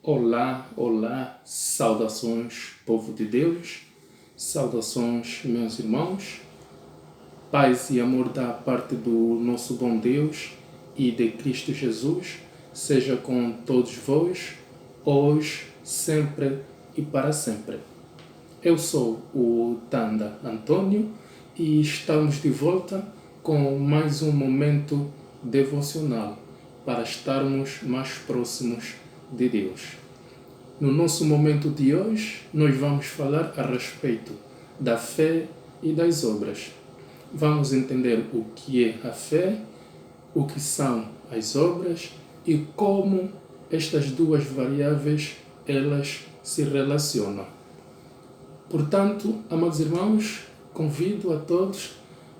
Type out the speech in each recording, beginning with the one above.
Olá, olá, saudações, povo de Deus, saudações, meus irmãos, paz e amor da parte do nosso bom Deus e de Cristo Jesus, seja com todos vós, hoje, sempre e para sempre. Eu sou o Tanda Antônio e estamos de volta com mais um momento devocional para estarmos mais próximos de Deus. No nosso momento de hoje, nós vamos falar a respeito da fé e das obras. Vamos entender o que é a fé, o que são as obras e como estas duas variáveis elas se relacionam. Portanto, amados irmãos, convido a todos,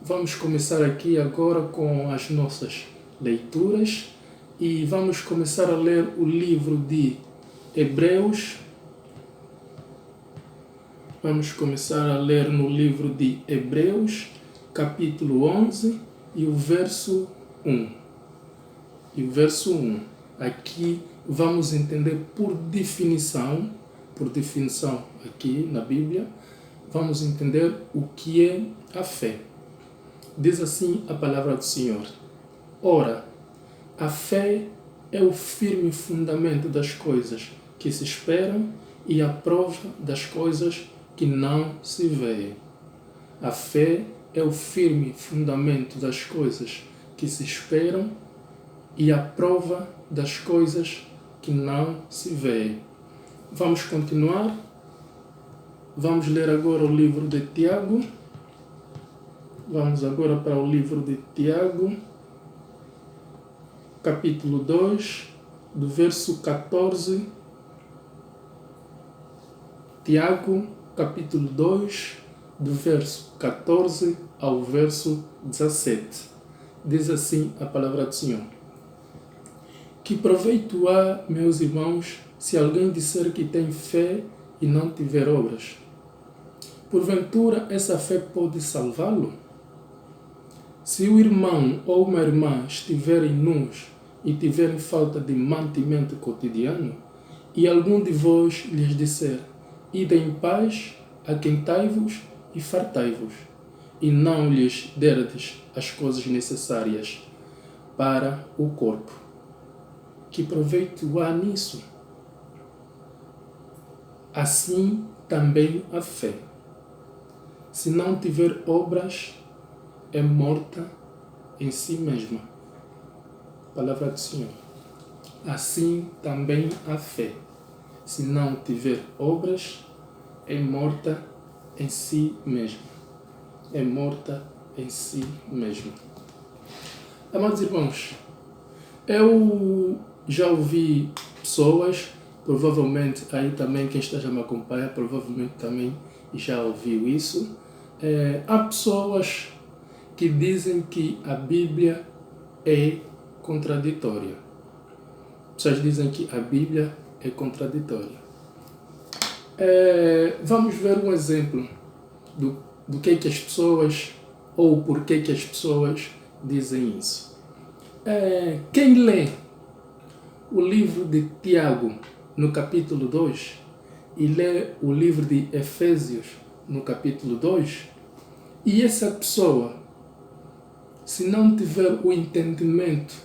vamos começar aqui agora com as nossas leituras e vamos começar a ler o livro de Hebreus. Vamos começar a ler no livro de Hebreus, capítulo 11 e o verso 1. E o verso 1. Aqui vamos entender por definição aqui na Bíblia, vamos entender o que é a fé. Diz assim a palavra do Senhor: Ora, a fé é o firme fundamento das coisas que se esperam e a prova das coisas que não se veem. A fé é o firme fundamento das coisas que se esperam e a prova das coisas que não se veem. Vamos continuar. Vamos ler agora o livro de Tiago. Vamos agora para o livro de Tiago, capítulo 2, do verso 14. Tiago, capítulo 2, do verso 14 ao verso 17. Diz assim a palavra do Senhor: Que proveito há, meus irmãos, se alguém disser que tem fé e não tiver obras? Porventura essa fé pode salvá-lo? Se o irmão ou uma irmã estiverem nus e tiverem falta de mantimento cotidiano, e algum de vós lhes disser: Ide em paz, aquentai-vos e fartai-vos, e não lhes derdes as coisas necessárias para o corpo, que proveito há nisso? Assim também a fé, se não tiver obras, é morta em si mesma. Palavra do Senhor. Assim também a fé, se não tiver obras, é morta em si mesma. É morta em si mesma. Amados irmãos, eu já ouvi pessoas, provavelmente aí também quem está a me acompanhar, provavelmente também já ouviu isso. Há pessoas que dizem que a Bíblia é contraditória. Pessoas dizem que a Bíblia é contraditória. Vamos ver um exemplo do que as pessoas, ou por que as pessoas dizem isso. Quem lê o livro de Tiago, no capítulo 2, e lê o livro de Efésios, no capítulo 2, e essa pessoa, se não tiver o entendimento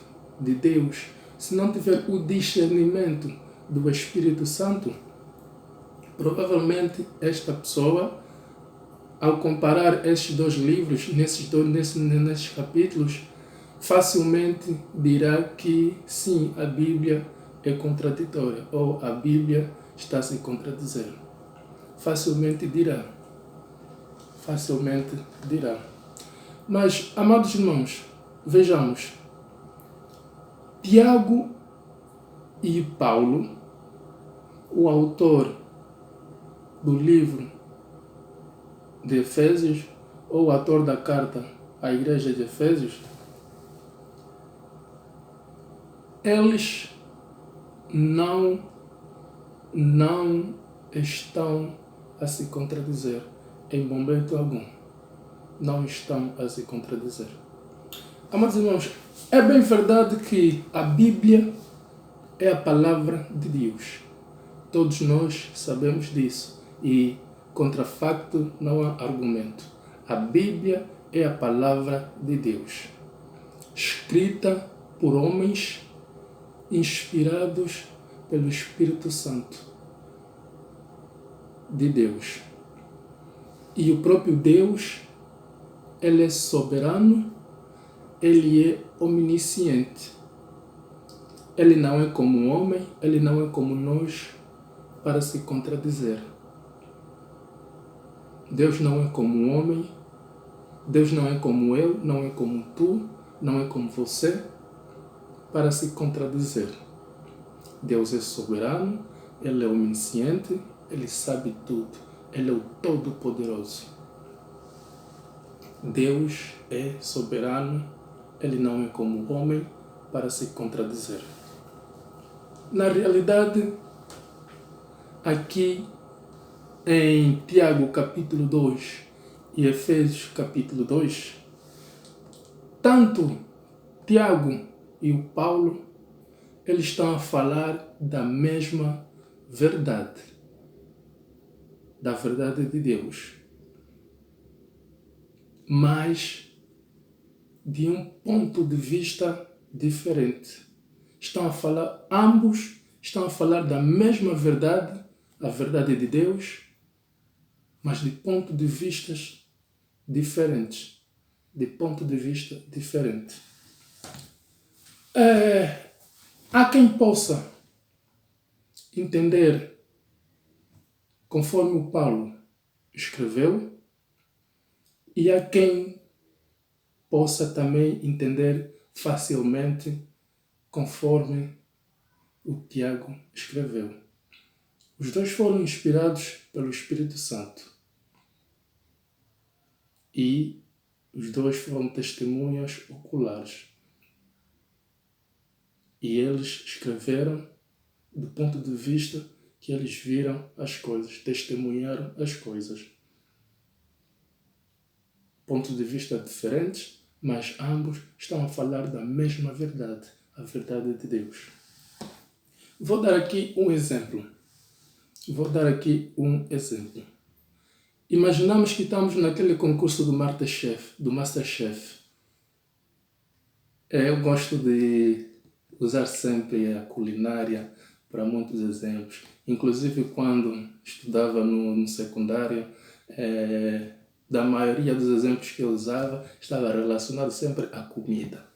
de Deus, se não tiver o discernimento do Espírito Santo, provavelmente esta pessoa, ao comparar estes dois livros, nesses capítulos, facilmente dirá que sim, a Bíblia é contraditória, ou a Bíblia está se contradizendo. Facilmente dirá. Mas, amados irmãos, vejamos. Tiago e Paulo, o autor do livro de Efésios, ou o autor da carta à igreja de Efésios, eles não estão a se contradizer em momento algum. Não estão a se contradizer. Amados irmãos, é bem verdade que a Bíblia é a palavra de Deus. Todos nós sabemos disso e contra facto não há argumento. A Bíblia é a palavra de Deus, escrita por homens inspirados pelo Espírito Santo de Deus. E o próprio Deus, Ele é soberano, Ele é onisciente. Ele não é como um homem, Ele não é como nós para se contradizer. Deus não é como um homem, Deus não é como eu, não é como tu, não é como você, para se contradizer. Deus é soberano, Ele é onisciente, Ele sabe tudo, Ele é o Todo-Poderoso. Deus é soberano, Ele não é como o homem para se contradizer. Na realidade, aqui em Tiago capítulo 2 e Efésios capítulo 2, tanto Tiago e o Paulo, eles estão a falar da mesma verdade, da verdade de Deus, mas de um ponto de vista diferente. Ambos estão a falar da mesma verdade, a verdade de Deus, mas de ponto de vistas diferentes. De ponto de vista diferente. Há quem possa entender conforme o Paulo escreveu e há quem possa também entender facilmente conforme o Tiago escreveu. Os dois foram inspirados pelo Espírito Santo e os dois foram testemunhas oculares. E eles escreveram do ponto de vista que eles viram as coisas, testemunharam as coisas. Pontos de vista diferentes, mas ambos estão a falar da mesma verdade, a verdade de Deus. Vou dar aqui um exemplo. Imaginamos que estamos naquele concurso do Masterchef. Eu gosto de usar sempre a culinária para muitos exemplos. Inclusive, quando estudava no secundário, da maioria dos exemplos que eu usava, estava relacionado sempre à comida.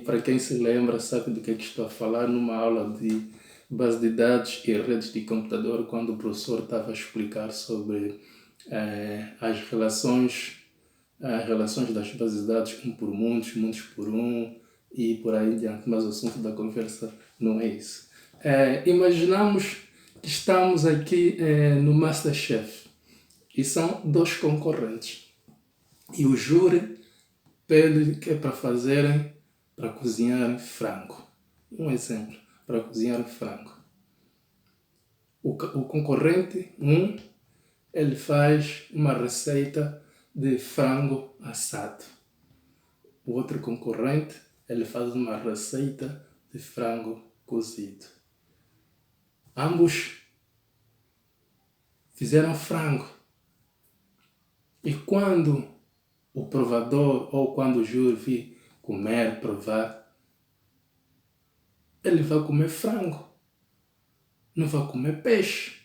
Para quem se lembra, sabe do que estou a falar numa aula de base de dados e redes de computador, quando o professor estava a explicar sobre as relações das bases de dados, um por muitos, muitos por um, e por aí em diante, mas o assunto da conversa não é isso. Imaginamos que estamos aqui no Masterchef e são dois concorrentes e o júri pede que é para cozinhar frango. Um exemplo, para cozinhar frango. O concorrente, ele faz uma receita de frango assado. O outro concorrente, ele faz uma receita de frango cozido. Ambos fizeram frango. E quando o provador ou quando o júri vir provar, ele vai comer frango. Não vai comer peixe.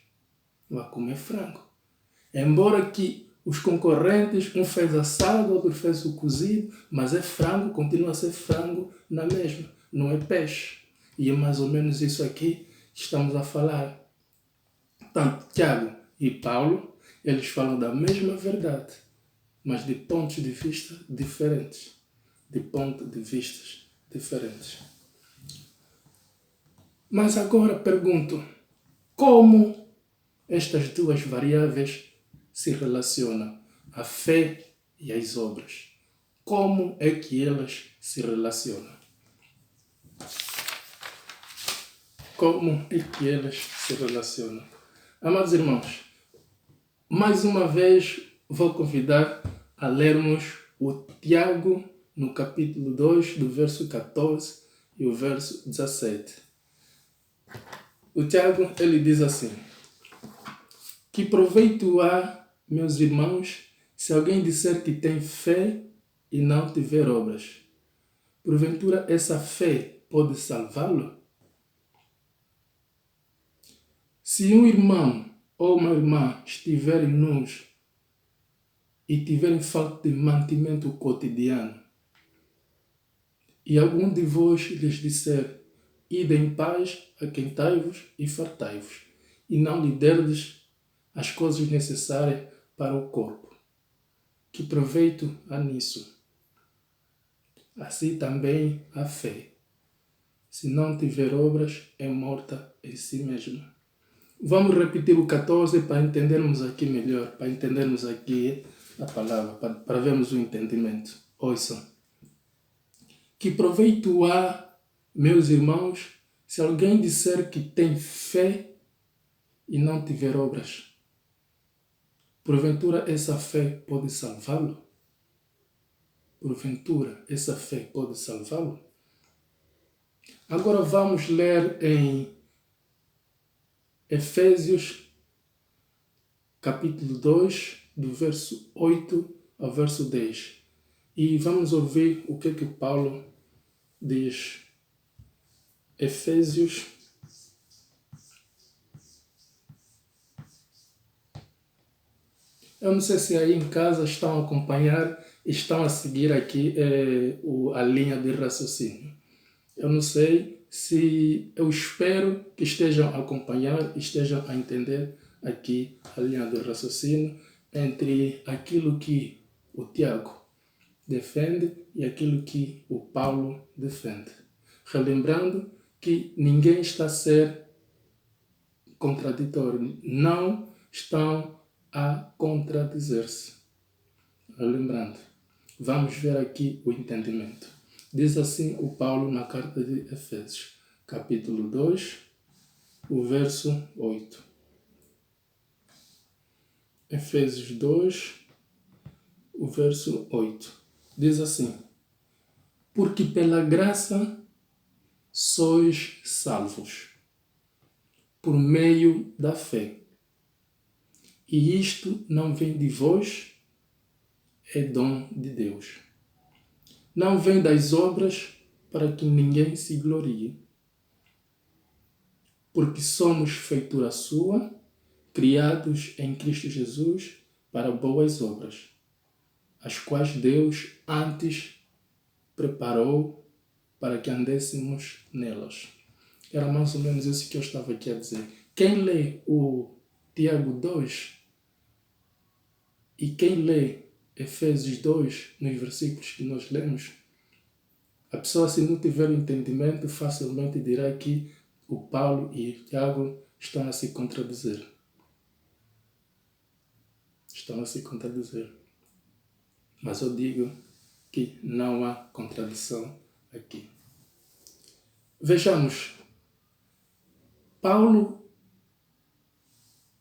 Vai comer frango. Embora que os concorrentes, um fez assado, outro fez o cozido, mas é frango, continua a ser frango na mesma, não é peixe. E é mais ou menos isso aqui que estamos a falar. Tanto Tiago e Paulo, eles falam da mesma verdade, mas de pontos de vista diferentes. Mas agora pergunto, como estas duas variáveis se relacionam, a fé e as obras? Como é que elas se relacionam? Amados irmãos, mais uma vez vou convidar a lermos o Tiago no capítulo 2, do verso 14 e o verso 17. O Tiago, ele diz assim: que proveito há, meus irmãos, se alguém disser que tem fé e não tiver obras? Porventura essa fé pode salvá-lo? Se um irmão ou uma irmã estiverem nus e tiverem falta de mantimento cotidiano, e algum de vós lhes disser: ide em paz, aquentai-vos e fartai-vos, e não lhe derdes as coisas necessárias para o corpo, que proveito há nisso? Assim também a fé, se não tiver obras, é morta em si mesma. Vamos repetir o 14 para entendermos aqui melhor, para entendermos aqui a palavra, para vermos o entendimento. Ouçam. Que proveito há, meus irmãos, se alguém disser que tem fé e não tiver obras? Porventura essa fé pode salvá-lo? Porventura essa fé pode salvá-lo? Agora vamos ler em Efésios, capítulo 2, do verso 8 ao verso 10. E vamos ouvir o que Paulo diz. Efésios, eu não sei se aí em casa estão a acompanhar, estão a seguir aqui a linha de raciocínio. Eu não sei se, eu espero que estejam a acompanhar, estejam a entender aqui a linha de raciocínio entre aquilo que o Tiago defende e aquilo que o Paulo defende. Relembrando que ninguém está a ser contraditório, não estão a contradizer-se. Relembrando, vamos ver aqui o entendimento. Diz assim o Paulo na carta de Efésios, capítulo 2, o verso 8. Efésios 2, o verso 8. Diz assim: porque pela graça sois salvos, por meio da fé. E isto não vem de vós, é dom de Deus. Não vem das obras, para que ninguém se glorie. Porque somos feitura sua, criados em Cristo Jesus para boas obras, as quais Deus antes preparou para que andêssemos nelas. Era mais ou menos isso que eu estava aqui a dizer. Quem lê o Tiago 2 e quem lê Efésios 2, nos versículos que nós lemos, a pessoa, se não tiver entendimento, facilmente dirá que o Paulo e o Tiago estão a se contradizer. Estão a se contradizer. Mas eu digo que não há contradição aqui. Vejamos. Paulo,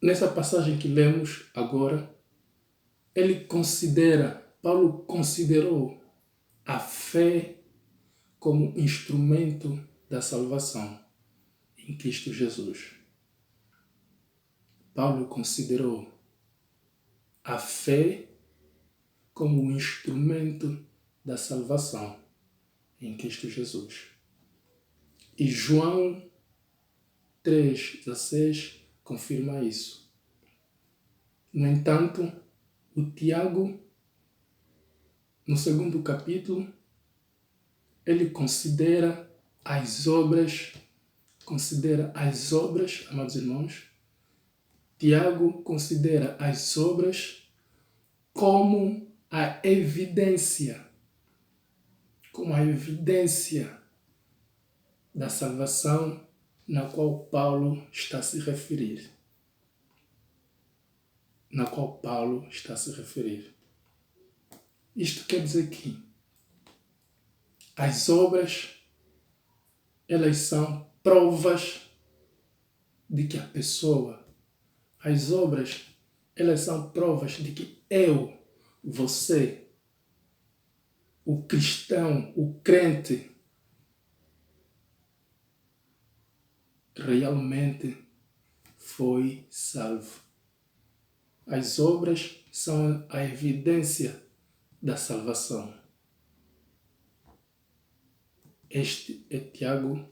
nessa passagem que lemos agora, Paulo considerou a fé como instrumento da salvação em Cristo Jesus. Paulo considerou a fé como um instrumento da salvação em Cristo Jesus. E João 3,16 confirma isso. No entanto, o Tiago, no segundo capítulo, ele considera as obras, amados irmãos. Tiago considera as obras como a evidência da salvação na qual Paulo está a se referir. Isto quer dizer que as obras, elas são provas de que a pessoa, as obras, elas são provas de que eu, você, o cristão, o crente, realmente foi salvo. As obras são a evidência da salvação. Este é Tiago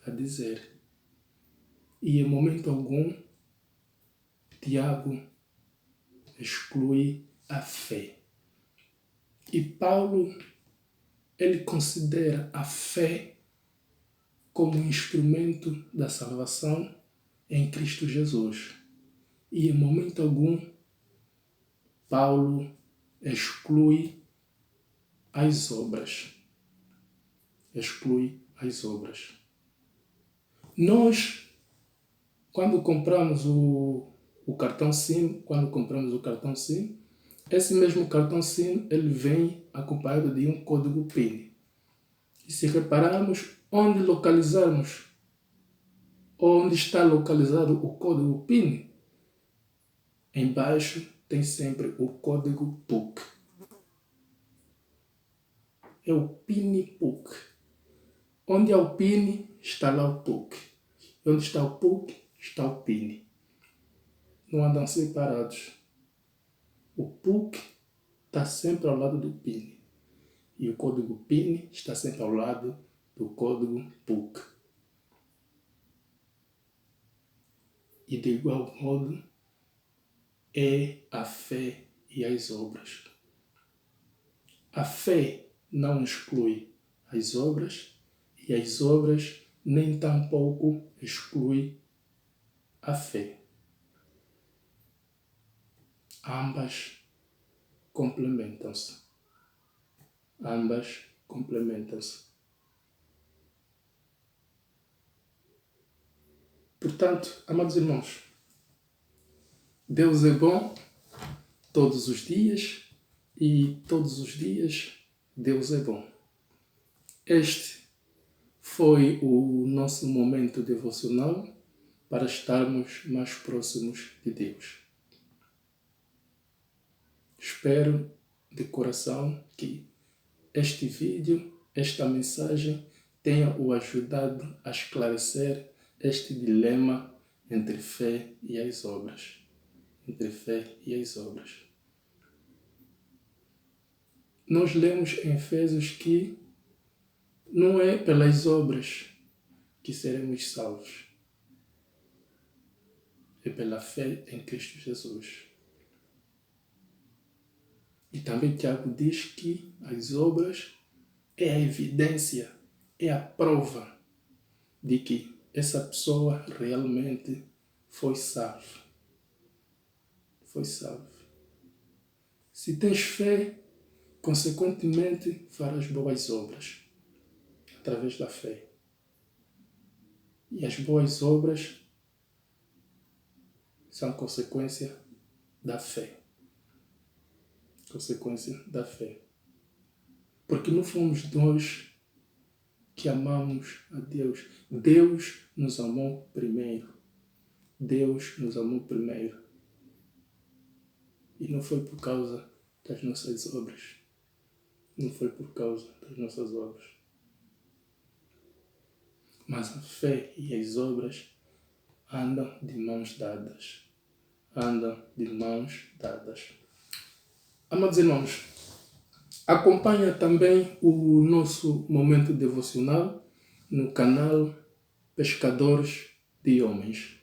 a dizer. E em momento algum, Tiago exclui a fé. E Paulo, ele considera a fé como instrumento da salvação em Cristo Jesus. E em momento algum, Paulo exclui as obras. Exclui as obras. Nós, quando compramos o cartão SIM, esse mesmo cartão SIM, ele vem acompanhado de um código PIN. E se repararmos, onde está localizado o código PIN, embaixo tem sempre o código PUC. É o PIN PUC. Onde há o PIN, está lá o PUC. E onde está o PUC, está o PIN. Não andam separados. O PUC está sempre ao lado do PIN. E o código PIN está sempre ao lado do código PUC. E de igual modo é a fé e as obras. A fé não exclui as obras e as obras nem tampouco exclui a fé. Ambas complementam-se. Ambas complementam-se. Portanto, amados irmãos, Deus é bom todos os dias e todos os dias Deus é bom. Este foi o nosso momento devocional para estarmos mais próximos de Deus. Espero de coração que este vídeo, esta mensagem tenha o ajudado a esclarecer este dilema entre fé e as obras. Entre fé e as obras. Nós lemos em Efésios que não é pelas obras que seremos salvos. É pela fé em Cristo Jesus. E também Tiago diz que as obras é a evidência, é a prova de que essa pessoa realmente foi salva. Foi salvo. Se tens fé, consequentemente farás boas obras através da fé. E as boas obras são consequência da fé. Consequência da fé. Porque não fomos nós que amamos a Deus. Deus nos amou primeiro. Deus nos amou primeiro. E não foi por causa das nossas obras. Não foi por causa das nossas obras. Mas a fé e as obras andam de mãos dadas. Andam de mãos dadas. Amados irmãos, acompanha também o nosso momento devocional no canal Pescadores de Homens.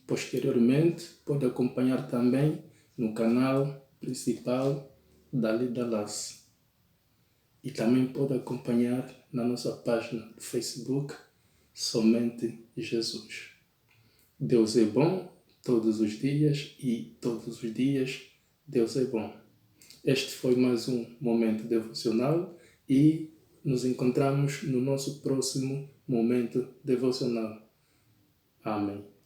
Posteriormente, pode acompanhar também no canal principal da Lida Lace. E também pode acompanhar na nossa página do Facebook, Somente Jesus. Deus é bom todos os dias e todos os dias Deus é bom. Este foi mais um momento devocional e nos encontramos no nosso próximo momento devocional. Amém.